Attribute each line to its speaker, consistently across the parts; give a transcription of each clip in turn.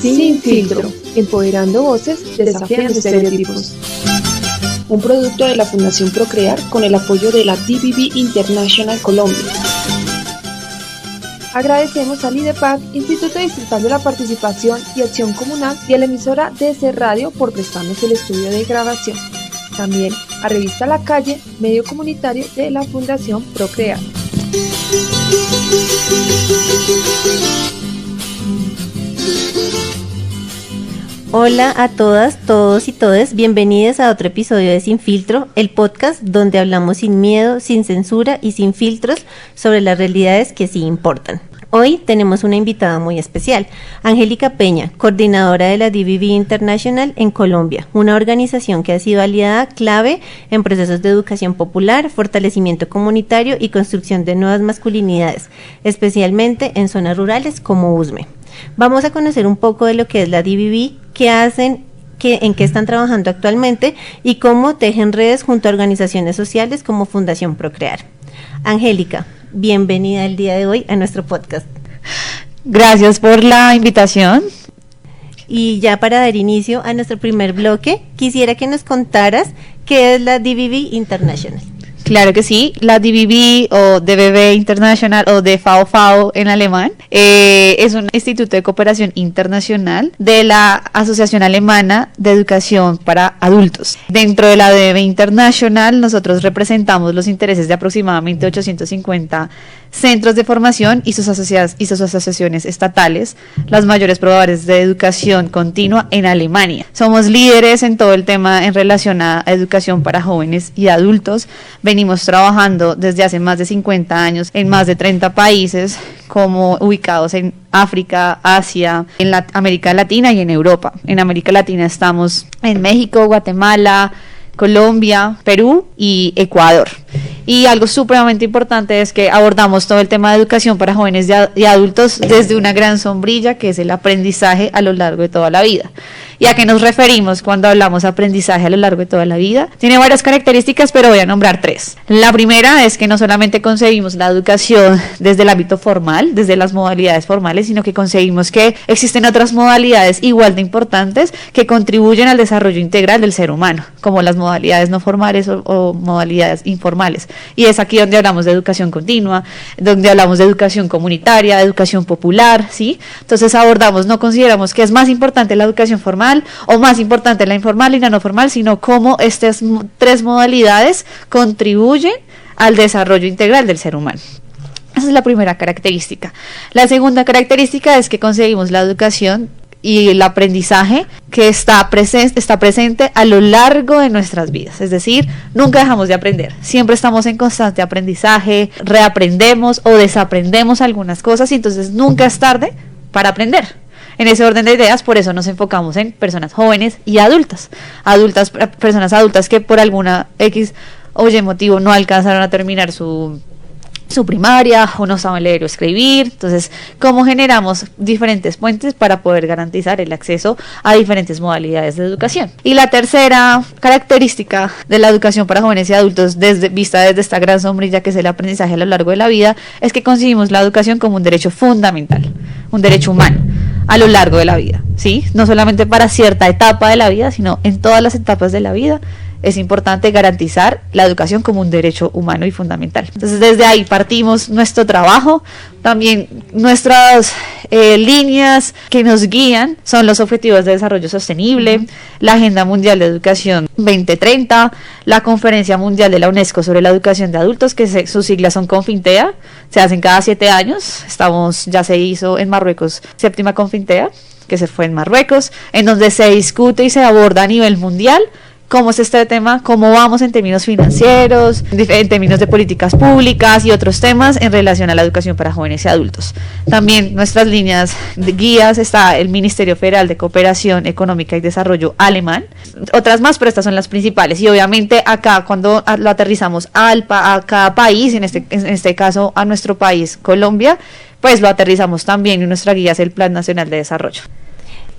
Speaker 1: Sin filtro, empoderando voces, desafiando estereotipos. Un producto de la Fundación Procrear con el apoyo de la DBV International Colombia.
Speaker 2: Agradecemos al IDEPAC, Instituto Distrital de la Participación y Acción Comunal, y a la emisora DC Radio por prestarnos el estudio de grabación. También a Revista La Calle, medio comunitario de la Fundación Procrear.
Speaker 3: Hola a todas, todos y todes, bienvenidos a otro episodio de Sin Filtro, el podcast donde hablamos sin miedo, sin censura y sin filtros sobre las realidades que sí importan. Hoy tenemos una invitada muy especial, Angélica Peña, coordinadora de la DBV International en Colombia, una organización que ha sido aliada clave en procesos de educación popular, fortalecimiento comunitario y construcción de nuevas masculinidades, especialmente en zonas rurales como Usme. Vamos a conocer un poco de lo que es la DBV, qué hacen, en qué están trabajando actualmente y cómo tejen redes junto a organizaciones sociales como Fundación Procrear. Angélica, bienvenida el día de hoy a nuestro podcast.
Speaker 4: Gracias por la invitación.
Speaker 3: Y ya para dar inicio a nuestro primer bloque, quisiera que nos contaras qué es la DBV International.
Speaker 4: Claro que sí, la DBV o DBV International o DVV en alemán es un instituto de cooperación internacional de la Asociación Alemana de Educación para Adultos. Dentro de la DBV International nosotros representamos los intereses de aproximadamente 850 centros de formación y sus asociaciones estatales, las mayores proveedores de educación continua en Alemania. Somos líderes en todo el tema en relación a educación para jóvenes y adultos. Venimos trabajando desde hace más de 50 años en más de 30 países, como ubicados en África, Asia, en América Latina y en Europa. En América Latina estamos en México, Guatemala, Colombia, Perú y Ecuador. Y algo supremamente importante es que abordamos todo el tema de educación para jóvenes y adultos desde una gran sombrilla, que es el aprendizaje a lo largo de toda la vida. ¿Y a qué nos referimos cuando hablamos de aprendizaje a lo largo de toda la vida? Tiene varias características, pero voy a nombrar tres. La primera es que no solamente concebimos la educación desde el ámbito formal, desde las modalidades formales, sino que concebimos que existen otras modalidades igual de importantes que contribuyen al desarrollo integral del ser humano, como las modalidades no formales o modalidades informales. Y es aquí donde hablamos de educación continua, donde hablamos de educación comunitaria, de educación popular, ¿sí? Entonces no consideramos que es más importante la educación formal o más importante la informal y la no formal, sino cómo estas tres modalidades contribuyen al desarrollo integral del ser humano. Esa es la primera característica. La segunda característica es que conseguimos la educación y el aprendizaje que está presente a lo largo de nuestras vidas, es decir, nunca dejamos de aprender, siempre estamos en constante aprendizaje, reaprendemos o desaprendemos algunas cosas y entonces nunca es tarde para aprender. En ese orden de ideas, por eso nos enfocamos en personas jóvenes y personas adultas que por alguna X o Y motivo no alcanzaron a terminar su primaria o no saben leer o escribir. Entonces, ¿cómo generamos diferentes puentes para poder garantizar el acceso a diferentes modalidades de educación? Y la tercera característica de la educación para jóvenes y adultos vista desde esta gran sombrilla que es el aprendizaje a lo largo de la vida, es que concebimos la educación como un derecho fundamental, un derecho humano a lo largo de la vida, ¿sí? No solamente para cierta etapa de la vida, sino en todas las etapas de la vida. Es importante garantizar la educación como un derecho humano y fundamental. Entonces, desde ahí partimos nuestro trabajo. También nuestras líneas que nos guían son los Objetivos de Desarrollo Sostenible, la Agenda Mundial de Educación 2030, la Conferencia Mundial de la UNESCO sobre la Educación de Adultos, que sus siglas son Confintea, se hacen cada 7 años. Ya se hizo en Marruecos, 7ª Confintea, que se fue en Marruecos, en donde se discute y se aborda a nivel mundial cómo es este tema, cómo vamos en términos financieros, en términos de políticas públicas y otros temas en relación a la educación para jóvenes y adultos. También nuestras líneas de guías está el Ministerio Federal de Cooperación Económica y Desarrollo alemán, otras más, pero estas son las principales. Y obviamente acá cuando lo aterrizamos a cada país, en este caso a nuestro país, Colombia, pues lo aterrizamos también y nuestra guía es el Plan Nacional de Desarrollo.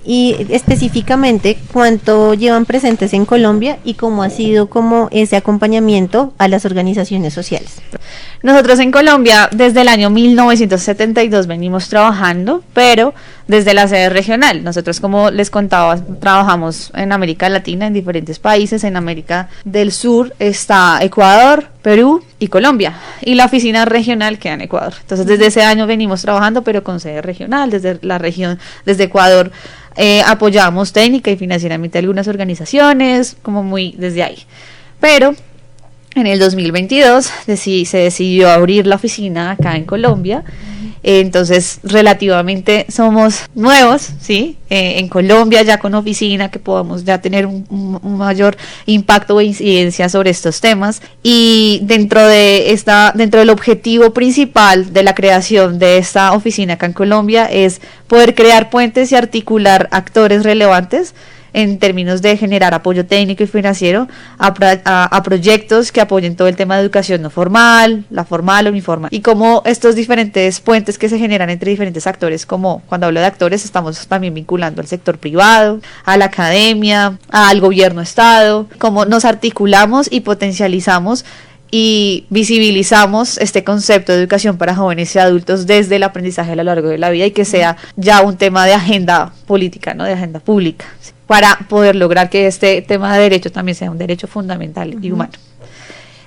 Speaker 3: Y específicamente, ¿cuánto llevan presentes en Colombia y cómo ha sido ese acompañamiento a las organizaciones sociales?
Speaker 4: Nosotros en Colombia desde el año 1972 venimos trabajando, pero desde la sede regional. Nosotros, como les contaba, trabajamos en América Latina, en diferentes países. En América del Sur está Ecuador, Perú y Colombia, y la oficina regional queda en Ecuador. Entonces, desde ese año venimos trabajando, pero con sede regional. Desde la región, desde Ecuador, apoyamos técnica y financieramente algunas organizaciones, como muy desde ahí. Pero en el 2022 se decidió abrir la oficina acá en Colombia. Entonces, relativamente somos nuevos, ¿sí? En Colombia, ya con oficina, que podamos ya tener un mayor impacto o incidencia sobre estos temas. Y dentro del objetivo principal de la creación de esta oficina acá en Colombia es poder crear puentes y articular actores relevantes en términos de generar apoyo técnico y financiero a proyectos que apoyen todo el tema de educación no formal, la formal o uniformal, y como estos diferentes puentes que se generan entre diferentes actores, como cuando hablo de actores estamos también vinculando al sector privado, a la academia, al gobierno estado, cómo nos articulamos y potencializamos y visibilizamos este concepto de educación para jóvenes y adultos desde el aprendizaje a lo largo de la vida, y que sea ya un tema de agenda política, ¿no? De agenda pública, ¿sí? Para poder lograr que este tema de derecho también sea un derecho fundamental y humano.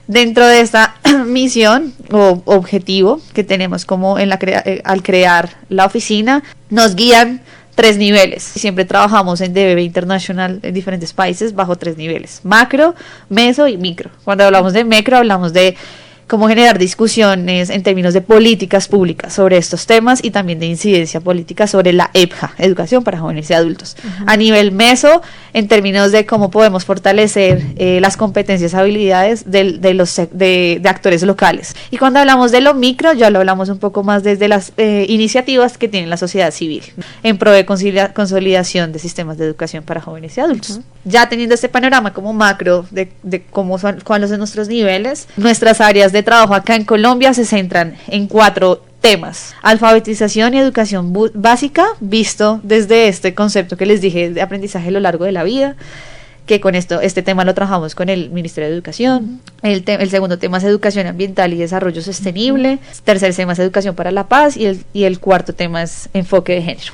Speaker 4: Dentro de esta misión o objetivo que tenemos como al crear la oficina, nos guían 3 niveles. Siempre trabajamos en DBB International en diferentes países bajo 3 niveles: macro, meso y micro. Cuando hablamos de macro, hablamos de cómo generar discusiones en términos de políticas públicas sobre estos temas, y también de incidencia política sobre la EPJA, educación para jóvenes y adultos. A nivel meso, en términos de cómo podemos fortalecer las competencias y habilidades de actores locales. Y cuando hablamos de lo micro, ya lo hablamos un poco más desde las iniciativas que tiene la sociedad civil en pro de consolidación de sistemas de educación para jóvenes y adultos. Ya teniendo este panorama como macro de cuáles son nuestros niveles, nuestras áreas de trabajo acá en Colombia se centran en 4 temas: alfabetización y educación básica, visto desde este concepto que les dije de aprendizaje a lo largo de la vida, que con este tema lo trabajamos con el Ministerio de Educación. El segundo tema es educación ambiental y desarrollo sostenible. Tercer tema es educación para la paz, y el cuarto tema es enfoque de género.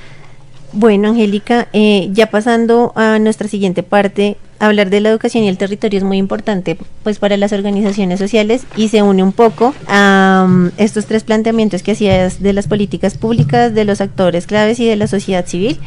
Speaker 3: Bueno, Angélica, ya pasando a nuestra siguiente parte, hablar de la educación y el territorio es muy importante pues para las organizaciones sociales, y se une un poco a estos 3 planteamientos que hacías de las políticas públicas, de los actores claves y de la sociedad civil,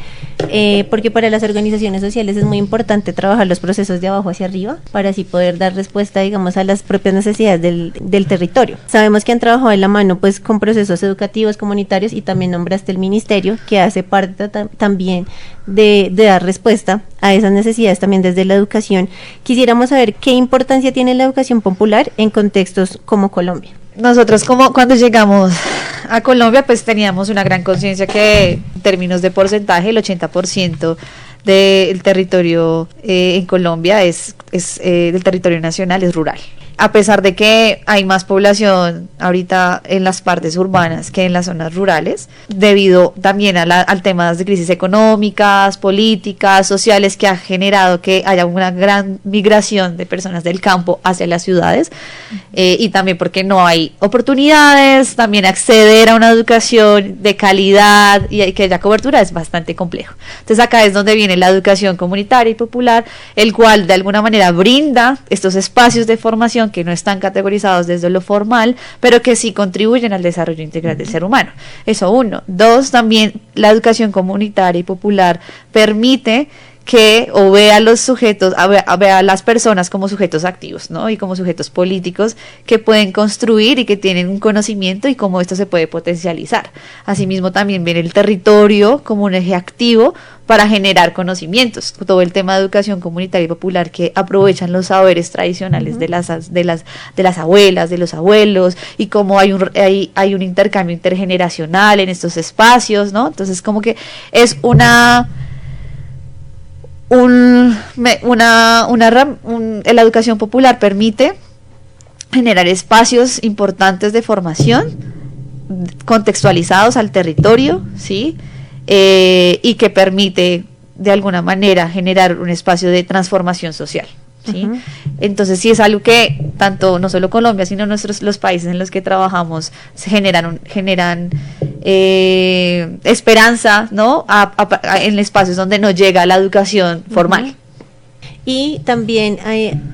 Speaker 3: porque para las organizaciones sociales es muy importante trabajar los procesos de abajo hacia arriba para así poder dar respuesta, digamos, a las propias necesidades del territorio. Sabemos que han trabajado de la mano pues con procesos educativos, comunitarios, y también nombraste el ministerio, que hace parte también de dar respuesta a esas necesidades también desde la educación. Quisiéramos saber qué importancia tiene la educación popular en contextos como Colombia.
Speaker 4: Nosotros, como cuando llegamos a Colombia, pues teníamos una gran conciencia que en términos de porcentaje el 80% del territorio en Colombia del territorio nacional es rural. A pesar de que hay más población ahorita en las partes urbanas que en las zonas rurales, debido también al tema de crisis económicas, políticas, sociales, que ha generado que haya una gran migración de personas del campo hacia las ciudades, y también porque no hay oportunidades, también acceder a una educación de calidad y que haya cobertura es bastante complejo. Entonces acá es donde viene la educación comunitaria y popular, el cual de alguna manera brinda estos espacios de formación que no están categorizados desde lo formal, pero que sí contribuyen al desarrollo integral del ser humano. Eso 1. 2, también la educación comunitaria y popular permite que vea a los sujetos, vea a las personas como sujetos activos, ¿no? Y como sujetos políticos que pueden construir y que tienen un conocimiento, y cómo esto se puede potencializar. Asimismo, también viene el territorio como un eje activo para generar conocimientos. Todo el tema de educación comunitaria y popular, que aprovechan los saberes tradicionales de las abuelas, de los abuelos, y cómo hay un intercambio intergeneracional en estos espacios, ¿no? Entonces, como que es la educación popular permite generar espacios importantes de formación contextualizados al territorio, ¿sí? Y que permite de alguna manera generar un espacio de transformación social, ¿sí? Entonces sí es algo que tanto no solo Colombia, sino los países en los que trabajamos se generan esperanza, ¿no? En espacios donde no llega la educación formal.
Speaker 3: Y también,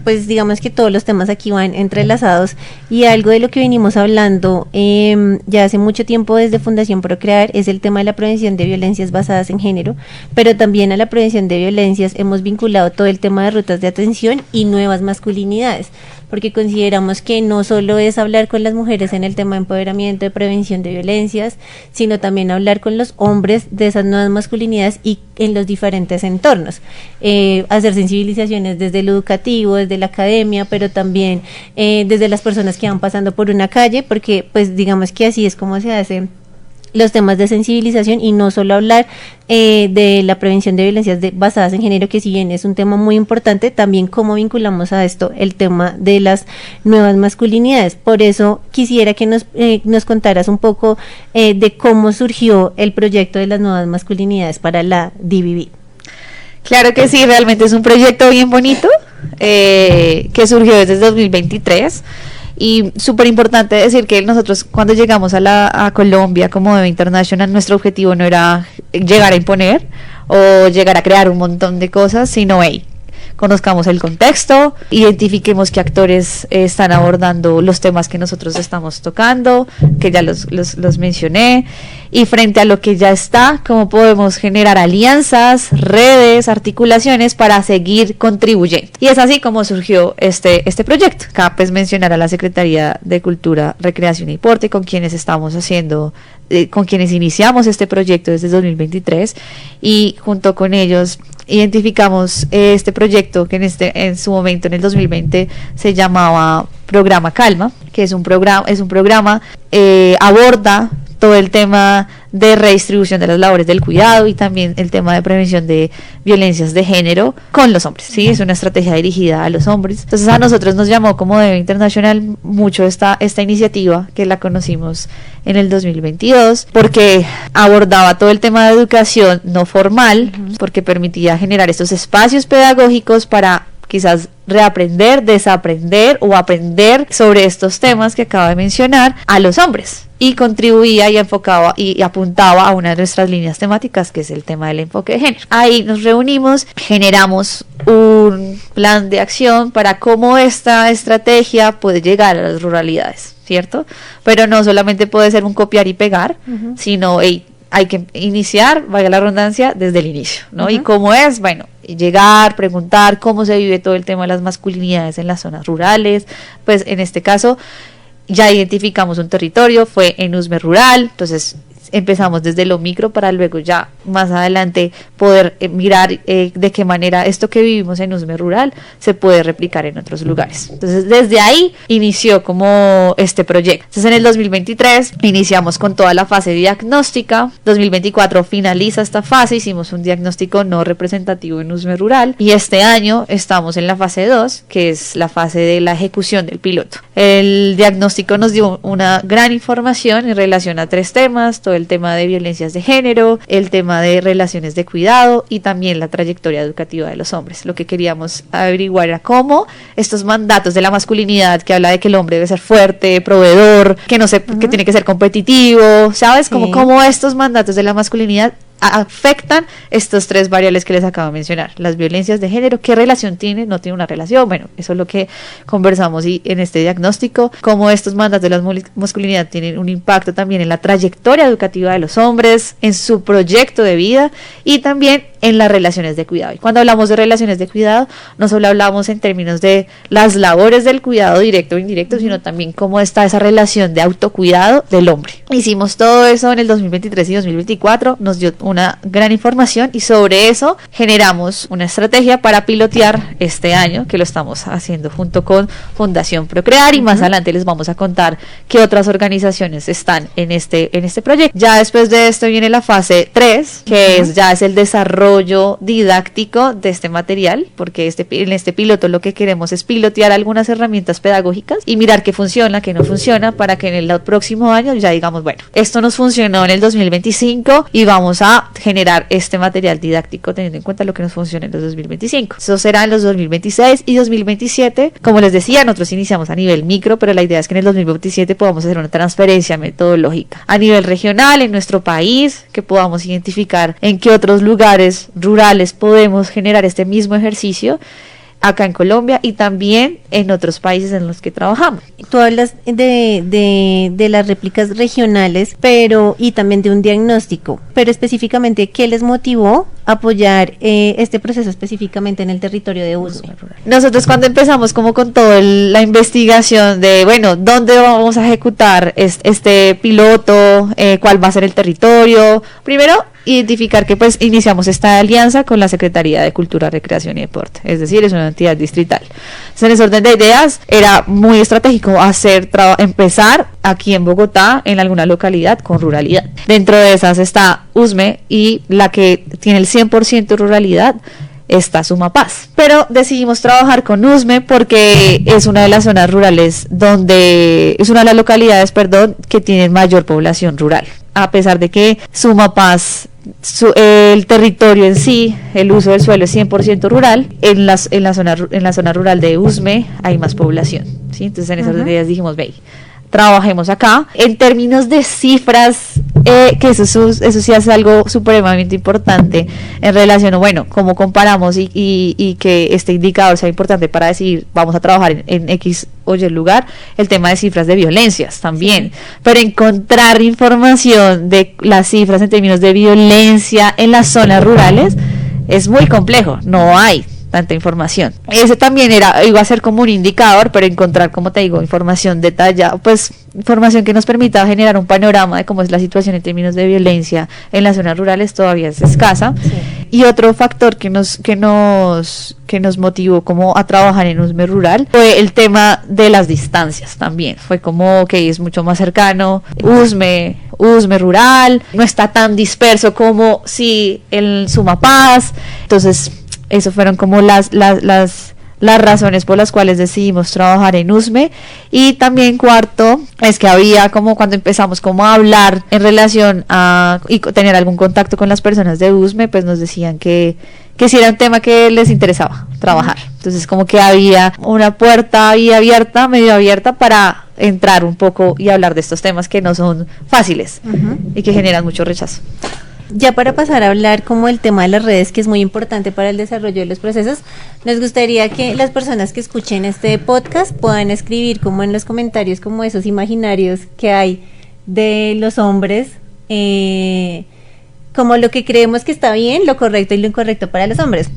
Speaker 3: pues digamos que todos los temas aquí van entrelazados, y algo de lo que venimos hablando ya hace mucho tiempo desde Fundación Procrear es el tema de la prevención de violencias basadas en género, pero también a la prevención de violencias hemos vinculado todo el tema de rutas de atención y nuevas masculinidades, porque consideramos que no solo es hablar con las mujeres en el tema de empoderamiento, de prevención de violencias, sino también hablar con los hombres de esas nuevas masculinidades y en los diferentes entornos, hacer sensibilizaciones desde lo educativo, desde la academia, pero también desde las personas que van pasando por una calle, porque pues digamos que así es como se hacen los temas de sensibilización, y no solo hablar de la prevención de violencias basadas en género, que si bien es un tema muy importante, también cómo vinculamos a esto el tema de las nuevas masculinidades. Por eso quisiera que nos contaras un poco de cómo surgió el proyecto de las nuevas masculinidades para la DBV.
Speaker 4: Claro que sí, realmente es un proyecto bien bonito que surgió desde 2023. Y súper importante decir que nosotros cuando llegamos a Colombia como DBV International, nuestro objetivo no era llegar a imponer o llegar a crear un montón de cosas, sino conozcamos el contexto, identifiquemos qué actores están abordando los temas que nosotros estamos tocando, que ya los mencioné, y frente a lo que ya está, cómo podemos generar alianzas, redes, articulaciones para seguir contribuyendo. Y es así como surgió este proyecto. Acá pues mencionar a la Secretaría de Cultura, Recreación y Deporte, con quienes con quienes iniciamos este proyecto desde 2023, y junto con ellos identificamos este proyecto que en su momento, en el 2020, se llamaba Programa Calma, que es un programa aborda todo el tema de redistribución de las labores del cuidado y también el tema de prevención de violencias de género con los hombres, ¿sí? Es una estrategia dirigida a los hombres. Entonces a nosotros nos llamó como DBV International mucho esta iniciativa, que la conocimos en el 2022, porque abordaba todo el tema de educación no formal, porque permitía generar estos espacios pedagógicos para quizás reaprender, desaprender o aprender sobre estos temas que acabo de mencionar a los hombres, y contribuía y enfocaba y apuntaba a una de nuestras líneas temáticas, que es el tema del enfoque de género. Ahí nos reunimos, generamos un plan de acción para cómo esta estrategia puede llegar a las ruralidades, ¿cierto? Pero no solamente puede ser un copiar y pegar, sino hay que iniciar, vaya la redundancia, desde el inicio, ¿no? ¿Y cómo es? Bueno, llegar, preguntar cómo se vive todo el tema de las masculinidades en las zonas rurales. Pues en este caso ya identificamos un territorio, fue en Usme Rural, entonces empezamos desde lo micro para luego ya más adelante poder mirar de qué manera esto que vivimos en Usme Rural se puede replicar en otros lugares. Entonces desde ahí inició como este proyecto. Entonces en el 2023 iniciamos con toda la fase diagnóstica, 2024 finaliza esta fase, hicimos un diagnóstico no representativo en Usme Rural, y este año estamos en la fase 2, que es la fase de la ejecución del piloto. El diagnóstico nos dio una gran información en relación a 3 temas, todo el tema de violencias de género, el tema de relaciones de cuidado y también la trayectoria educativa de los hombres. Lo que queríamos averiguar era cómo estos mandatos de la masculinidad, que habla de que el hombre debe ser fuerte, proveedor, que tiene que ser competitivo, ¿sabes? Sí. Cómo estos mandatos de la masculinidad afectan estos 3 variables que les acabo de mencionar. Las violencias de género, ¿qué relación tiene? No tiene una relación. Bueno, eso es lo que conversamos y en este diagnóstico, cómo estos mandatos de la masculinidad tienen un impacto también en la trayectoria educativa de los hombres, en su proyecto de vida y también en las relaciones de cuidado. Y cuando hablamos de relaciones de cuidado, no solo hablamos en términos de las labores del cuidado directo o indirecto, sino también cómo está esa relación de autocuidado del hombre. Hicimos todo eso en el 2023 y 2024, nos dio una gran información y sobre eso generamos una estrategia para pilotear este año, que lo estamos haciendo junto con Fundación Procrear, y más adelante les vamos a contar qué otras organizaciones están en este proyecto. Ya después de esto viene la fase 3, que ya es el desarrollo desarrollo didáctico de este material, porque en este piloto lo que queremos es pilotear algunas herramientas pedagógicas y mirar qué funciona, qué no funciona, para que en el próximo año ya digamos, bueno, esto nos funcionó en el 2025 y vamos a generar este material didáctico teniendo en cuenta lo que nos funciona en los 2025. Eso será en los 2026 y 2027. Como les decía, nosotros iniciamos a nivel micro, pero la idea es que en el 2027 podamos hacer una transferencia metodológica a nivel regional en nuestro país, que podamos identificar en qué otros lugares rurales podemos generar este mismo ejercicio acá en Colombia y también en otros países en los que trabajamos.
Speaker 3: Tú hablas de las réplicas regionales, y también de un diagnóstico, pero específicamente, ¿qué les motivó a apoyar este proceso específicamente en el territorio de Usme?
Speaker 4: Nosotros cuando empezamos como con toda la investigación de, bueno, ¿dónde vamos a ejecutar este piloto? ¿Cuál va a ser el territorio? Primero, identificar que pues iniciamos esta alianza con la Secretaría de Cultura, Recreación y Deporte, es decir, es una entidad distrital. Entonces, en ese orden de ideas era muy estratégico empezar aquí en Bogotá, en alguna localidad con ruralidad. Dentro de esas está Usme, y la que tiene el 100% ruralidad está Sumapaz. Pero decidimos trabajar con Usme porque es una de las zonas rurales es una de las localidades, que tienen mayor población rural. A pesar de que Sumapaz, el territorio en sí, el uso del suelo es 100% rural, en la zona rural de Usme hay más población, ¿sí? Entonces en esas ideas dijimos, trabajemos acá. En términos de cifras, que eso sí es algo supremamente importante en relación, cómo comparamos y que este indicador sea importante para decidir, vamos a trabajar en X o Y lugar, el tema de cifras de violencias también. Sí. Pero encontrar información de las cifras en términos de violencia en las zonas rurales es muy complejo, no hay tanta información. Ese también iba a ser como un indicador, pero encontrar, como te digo, información detallada, pues información que nos permita generar un panorama de cómo es la situación en términos de violencia en las zonas rurales todavía es escasa. Sí. Y otro factor que nos motivó como a trabajar en Usme Rural fue el tema de las distancias también. Fue como que es mucho más cercano, Usme Rural, no está tan disperso como si el Sumapaz. Entonces, eso fueron como las razones por las cuales decidimos trabajar en Usme. Y también cuarto, es que había como cuando empezamos como a hablar en relación y tener algún contacto con las personas de Usme, pues nos decían que sí era un tema que les interesaba trabajar. Entonces como que había una puerta ahí medio abierta para entrar un poco y hablar de estos temas que no son fáciles y que generan mucho rechazo.
Speaker 3: Ya para pasar a hablar como el tema de las redes, que es muy importante para el desarrollo de los procesos, nos gustaría que las personas que escuchen este podcast puedan escribir como en los comentarios como esos imaginarios que hay de los hombres, como lo que creemos que está bien, lo correcto y lo incorrecto para los hombres.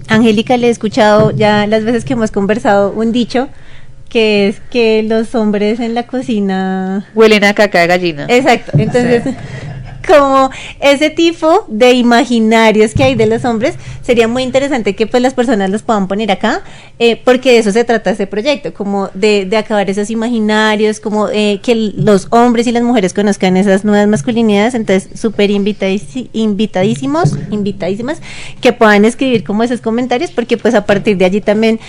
Speaker 3: Angélica, le he escuchado ya las veces que hemos conversado un dicho que es que los hombres en la cocina
Speaker 4: huelen a caca de gallina.
Speaker 3: Exacto, entonces... Sí. Como ese tipo de imaginarios que hay de los hombres, sería muy interesante que pues las personas los puedan poner acá, porque de eso se trata este proyecto, como de acabar esos imaginarios, como que los hombres y las mujeres conozcan esas nuevas masculinidades. Entonces súper invitadísimas que puedan escribir como esos comentarios, porque pues a partir de allí también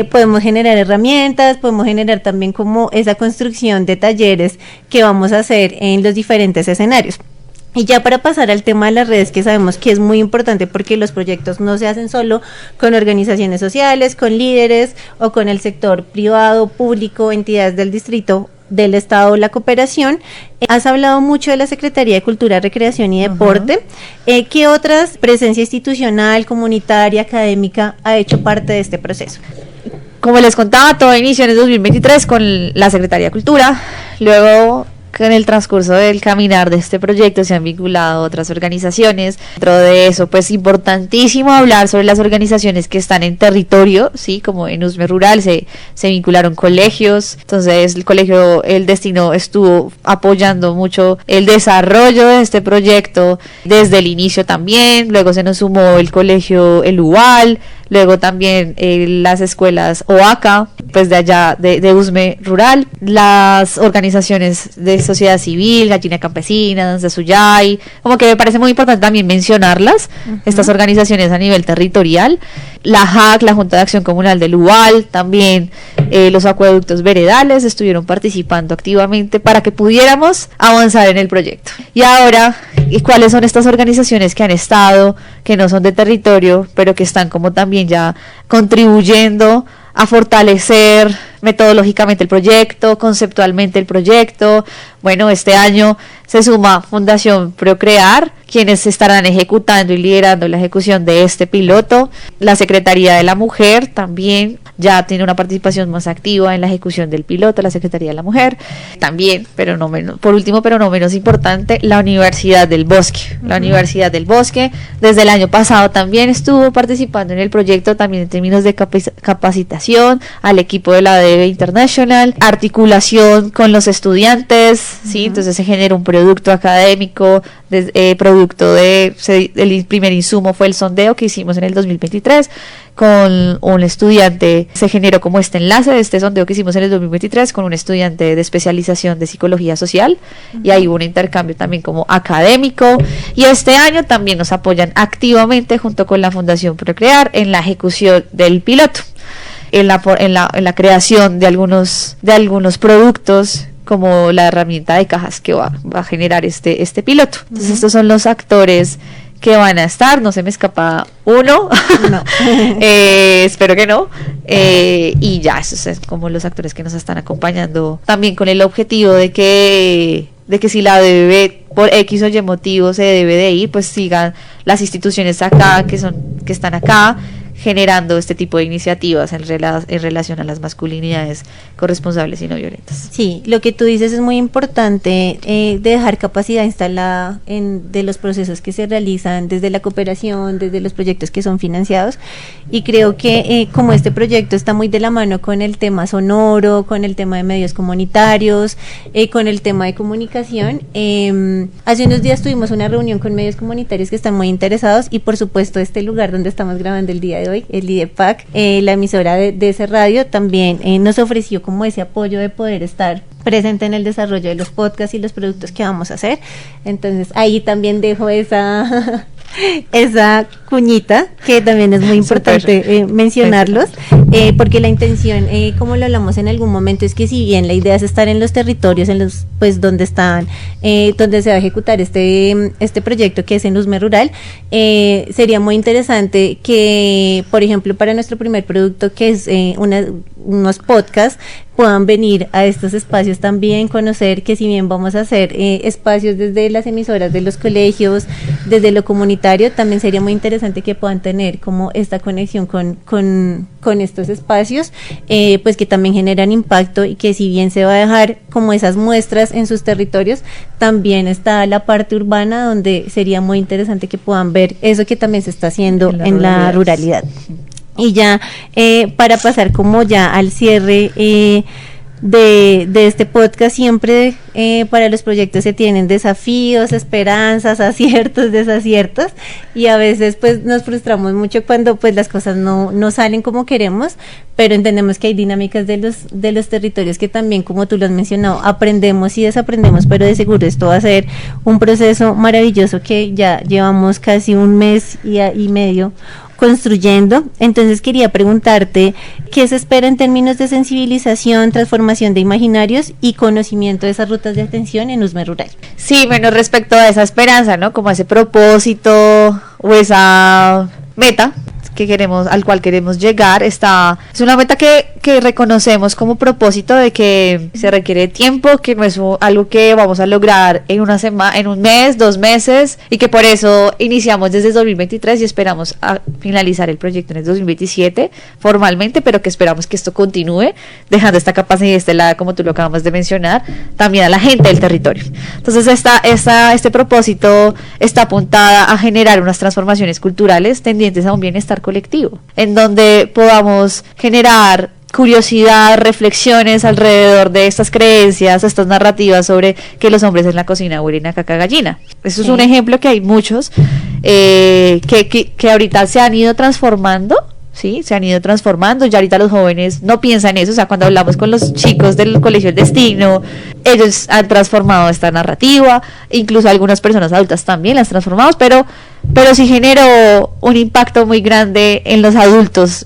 Speaker 3: podemos generar herramientas, podemos generar también como esa construcción de talleres que vamos a hacer en los diferentes escenarios. Y ya para pasar al tema de las redes, que sabemos que es muy importante porque los proyectos no se hacen solo con organizaciones sociales, con líderes o con el sector privado, público, entidades del distrito, del Estado o la cooperación. Has hablado mucho de la Secretaría de Cultura, Recreación y Deporte. ¿Qué otras presencia institucional, comunitaria, académica ha hecho parte de este proceso?
Speaker 4: Como les contaba, todo inició en el 2023 con la Secretaría de Cultura, luego en el transcurso del caminar de este proyecto se han vinculado otras organizaciones. Dentro de eso, pues importantísimo hablar sobre las organizaciones que están en territorio, sí, como en Usme Rural se vincularon colegios. Entonces el Destino estuvo apoyando mucho el desarrollo de este proyecto desde el inicio también. Luego se nos sumó el colegio El UAL, luego también las escuelas OACA, pues de allá de Usme Rural, las organizaciones de sociedad civil, Gallina Campesina, Danza Suyay, como que me parece muy importante también mencionarlas, estas organizaciones a nivel territorial, la JAC, la Junta de Acción Comunal del UAL, también los acueductos veredales estuvieron participando activamente para que pudiéramos avanzar en el proyecto. Y ahora, ¿cuáles son estas organizaciones que han estado, que no son de territorio, pero que están como también ya contribuyendo a fortalecer metodológicamente el proyecto, conceptualmente el proyecto? Bueno, este año se suma Fundación Procrear, quienes estarán ejecutando y liderando la ejecución de este piloto. La Secretaría de la Mujer también ya tiene una participación más activa en la ejecución del piloto, la Secretaría de la Mujer. También, pero no menos, por último, pero no menos importante, la Universidad del Bosque. La Universidad del Bosque desde el año pasado también estuvo participando en el proyecto, también en términos de capacitación al equipo de la DB International, articulación con los estudiantes, ¿sí? Entonces se genera un producto académico, el primer insumo fue el sondeo que hicimos en el 2023 con un estudiante, se generó como este enlace de este sondeo que hicimos en el 2023 con un estudiante de especialización de psicología social, y ahí hubo un intercambio también como académico, y este año también nos apoyan activamente junto con la Fundación Procrear en la ejecución del piloto, en la creación de algunos productos, como la herramienta de cajas que va a generar este piloto. Entonces estos son los actores que van a estar, no se me escapa uno, no. Espero que no, y ya, esos son como los actores que nos están acompañando, también con el objetivo de que si la DBB por X o Y motivo se debe de ir, pues sigan las instituciones acá, que están acá, generando este tipo de iniciativas en relación a las masculinidades corresponsables y no violentas.
Speaker 3: Sí, lo que tú dices es muy importante, de dejar capacidad instalada de los procesos que se realizan desde la cooperación, desde los proyectos que son financiados, y creo que como este proyecto está muy de la mano con el tema sonoro, con el tema de medios comunitarios, con el tema de comunicación, hace unos días tuvimos una reunión con medios comunitarios que están muy interesados, y por supuesto este lugar donde estamos grabando el día de hoy, el IDEPAC, la emisora de ese radio, también nos ofreció como ese apoyo de poder estar presente en el desarrollo de los podcasts y los productos que vamos a hacer. Entonces ahí también dejo esa cuñita, que también es muy importante mencionarlos, porque la intención, como lo hablamos en algún momento, es que si bien la idea es estar en los territorios, pues donde se va a ejecutar este proyecto, que es en Usme Rural, sería muy interesante que, por ejemplo, para nuestro primer producto, que es unos podcasts, puedan venir a estos espacios también, conocer que si bien vamos a hacer espacios desde las emisoras de los colegios, desde lo comunitario, también sería muy interesante que puedan tener como esta conexión con estos espacios, pues que también generan impacto, y que si bien se va a dejar como esas muestras en sus territorios, también está la parte urbana, donde sería muy interesante que puedan ver eso que también se está haciendo en la ruralidad. Y ya para pasar como ya al cierre de este podcast, siempre para los proyectos se tienen desafíos, esperanzas, aciertos, desaciertos, y a veces pues nos frustramos mucho cuando pues las cosas no salen como queremos, pero entendemos que hay dinámicas de los territorios que también, como tú lo has mencionado, aprendemos y desaprendemos, pero de seguro esto va a ser un proceso maravilloso que ya llevamos casi un mes y medio construyendo. Entonces quería preguntarte, ¿qué se espera en términos de sensibilización, transformación de imaginarios y conocimiento de esas rutas de atención en Usme Rural?
Speaker 4: Sí, bueno, respecto a esa esperanza, ¿no? Como ese propósito o esa meta al cual queremos llegar, es una meta que reconocemos como propósito, de que se requiere tiempo, que no es algo que vamos a lograr en una semana, en un mes, 2 meses, y que por eso iniciamos desde 2023 y esperamos a finalizar el proyecto en el 2027 formalmente, pero que esperamos que esto continúe, dejando esta capacidad, como tú lo acabas de mencionar, también a la gente del territorio. Entonces este propósito está apuntada a generar unas transformaciones culturales tendientes a un bienestar colectivo, en donde podamos generar curiosidad, reflexiones alrededor de estas creencias, estas narrativas sobre que los hombres en la cocina huelen a caca gallina. Eso es un ejemplo, que hay muchos que ahorita se han ido transformando, ¿sí? Se han ido transformando, ya ahorita los jóvenes no piensan eso, o sea, cuando hablamos con los chicos del Colegio El Destino, ellos han transformado esta narrativa, incluso algunas personas adultas también las transformamos, pero sí generó un impacto muy grande en los adultos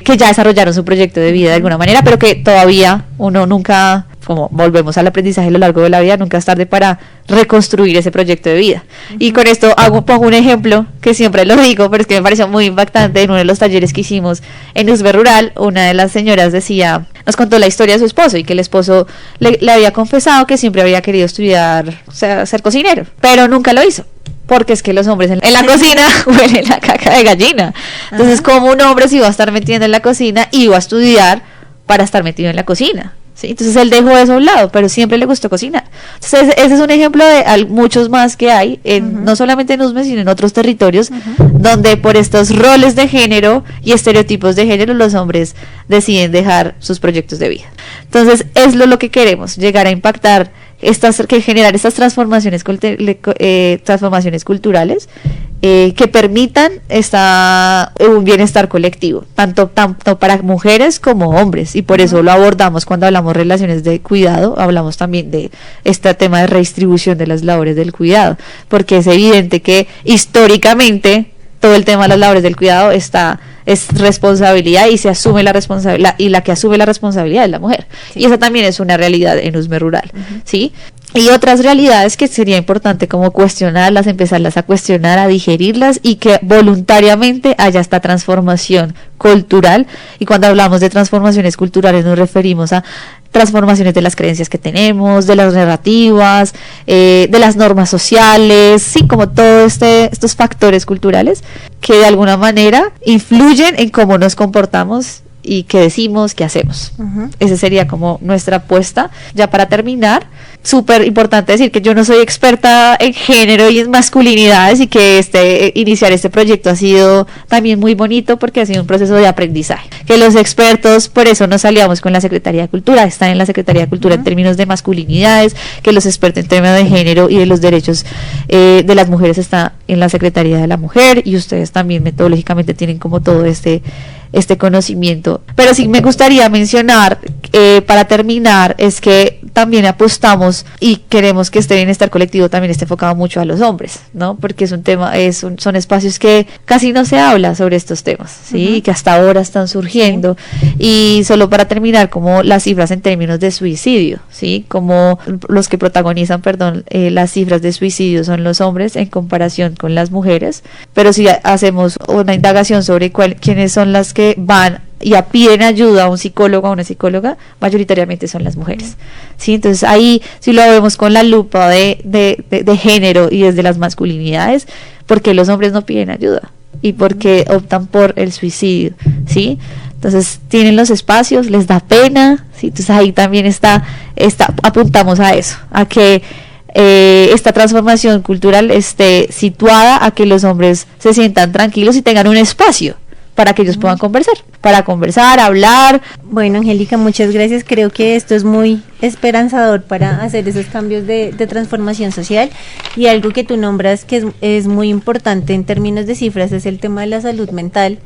Speaker 4: que ya desarrollaron su proyecto de vida de alguna manera, pero que todavía uno nunca, como volvemos al aprendizaje a lo largo de la vida, nunca es tarde para reconstruir ese proyecto de vida. Y con esto pongo un ejemplo que siempre lo digo, pero es que me pareció muy impactante. En uno de los talleres que hicimos en Usbe Rural, una de las señoras nos contó la historia de su esposo, y que el esposo le había confesado que siempre había querido estudiar, o sea, ser cocinero, pero nunca lo hizo. Porque es que los hombres en la cocina huelen la caca de gallina. Entonces, como un hombre se iba a estar metiendo en la cocina, iba a estudiar para estar metido en la cocina, ¿sí? Entonces él dejó eso a un lado, pero siempre le gustó cocinar. Entonces ese es un ejemplo de muchos más que hay, no solamente en Usme, sino en otros territorios, donde por estos roles de género y estereotipos de género, los hombres deciden dejar sus proyectos de vida. Entonces es lo que queremos, llegar a impactar, generar estas transformaciones culturales que permitan un bienestar colectivo, tanto para mujeres como hombres, y por eso lo abordamos cuando hablamos de relaciones de cuidado, hablamos también de este tema de redistribución de las labores del cuidado, porque es evidente que históricamente todo el tema de las labores del cuidado es responsabilidad, y se asume la responsabilidad, y la que asume la responsabilidad es la mujer, sí. Y esa también es una realidad en Usme Rural, ¿sí? Y otras realidades que sería importante como cuestionarlas, empezarlas a cuestionar, a digerirlas, y que voluntariamente haya esta transformación cultural. Y cuando hablamos de transformaciones culturales nos referimos a transformaciones de las creencias que tenemos, de las narrativas, de las normas sociales, sí, como todos estos factores culturales que de alguna manera influyen en cómo nos comportamos y qué decimos, qué hacemos. Esa sería como nuestra apuesta. Ya para terminar, súper importante decir que yo no soy experta en género y en masculinidades, y que iniciar este proyecto ha sido también muy bonito, porque ha sido un proceso de aprendizaje. Que los expertos, por eso nos aliamos con la Secretaría de Cultura, están en la Secretaría de Cultura en términos de masculinidades, que los expertos en términos de género y de los derechos de las mujeres están en la Secretaría de la Mujer, y ustedes también metodológicamente tienen como todo este conocimiento. Pero sí me gustaría mencionar, para terminar, es que también apostamos y queremos que este bienestar colectivo también esté enfocado mucho a los hombres, ¿no? Porque es un tema, son espacios que casi no se habla sobre estos temas, ¿sí? Que hasta ahora están surgiendo. Y solo para terminar, como las cifras en términos de suicidio, ¿sí? Como los que protagonizan, las cifras de suicidio son los hombres en comparación con las mujeres. Pero si hacemos una indagación sobre quiénes son las que van y piden ayuda a un psicólogo o a una psicóloga, mayoritariamente son las mujeres, ¿sí? Entonces ahí sí lo vemos con la lupa de género y desde las masculinidades, porque los hombres no piden ayuda y porque optan por el suicidio, ¿sí? Entonces tienen los espacios, les da pena, ¿sí? Entonces ahí también apuntamos a eso, a que esta transformación cultural esté situada a que los hombres se sientan tranquilos y tengan un espacio para que ellos puedan conversar, hablar.
Speaker 3: Bueno, Angélica, muchas gracias. Creo que esto es muy esperanzador para hacer esos cambios de transformación social, y algo que tú nombras que es muy importante en términos de cifras es el tema de la salud mental,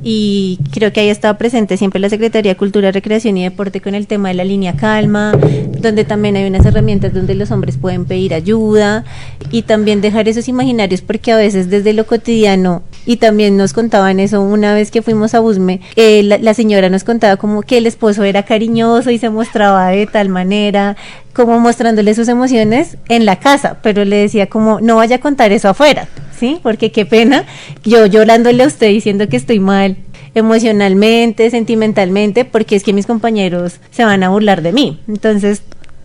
Speaker 3: y creo que ahí estaba presente siempre la Secretaría de Cultura, Recreación y Deporte con el tema de la línea Calma, donde también hay unas herramientas donde los hombres pueden pedir ayuda, y también dejar esos imaginarios, porque a veces desde lo cotidiano, y también nos contaban eso una vez que fuimos a Usme, la señora nos contaba como que el esposo era cariñoso y se mostraba de tal manera, como mostrándole sus emociones en la casa, pero le decía como, no vaya a contar eso afuera, ¿sí? Porque qué pena, yo llorándole a usted diciendo que estoy mal emocionalmente, sentimentalmente, porque es que mis compañeros se van a burlar de mí. Entonces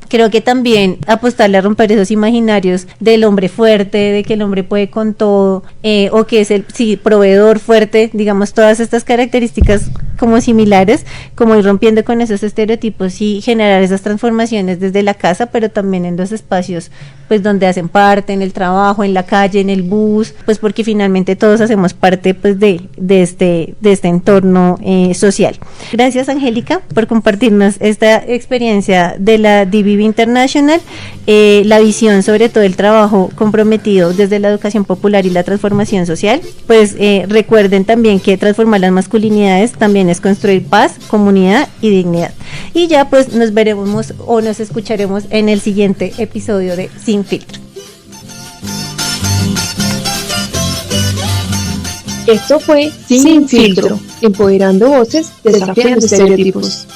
Speaker 3: creo que también apostarle a romper esos imaginarios del hombre fuerte, de que el hombre puede con todo, o que es el proveedor fuerte, digamos, todas estas características como similares, como ir rompiendo con esos estereotipos y generar esas transformaciones desde la casa, pero también en los espacios pues donde hacen parte, en el trabajo, en la calle, en el bus, pues porque finalmente todos hacemos parte pues de este entorno social. Gracias, Angélica, por compartirnos esta experiencia de la DBV International, la visión sobre todo el trabajo comprometido desde la educación popular y la transformación social. Pues recuerden también que transformar las masculinidades también es construir paz, comunidad y dignidad. Y ya pues nos veremos o nos escucharemos en el siguiente episodio de Sin Filtro.
Speaker 1: Esto fue Sin Filtro, empoderando voces, desafiando estereotipos.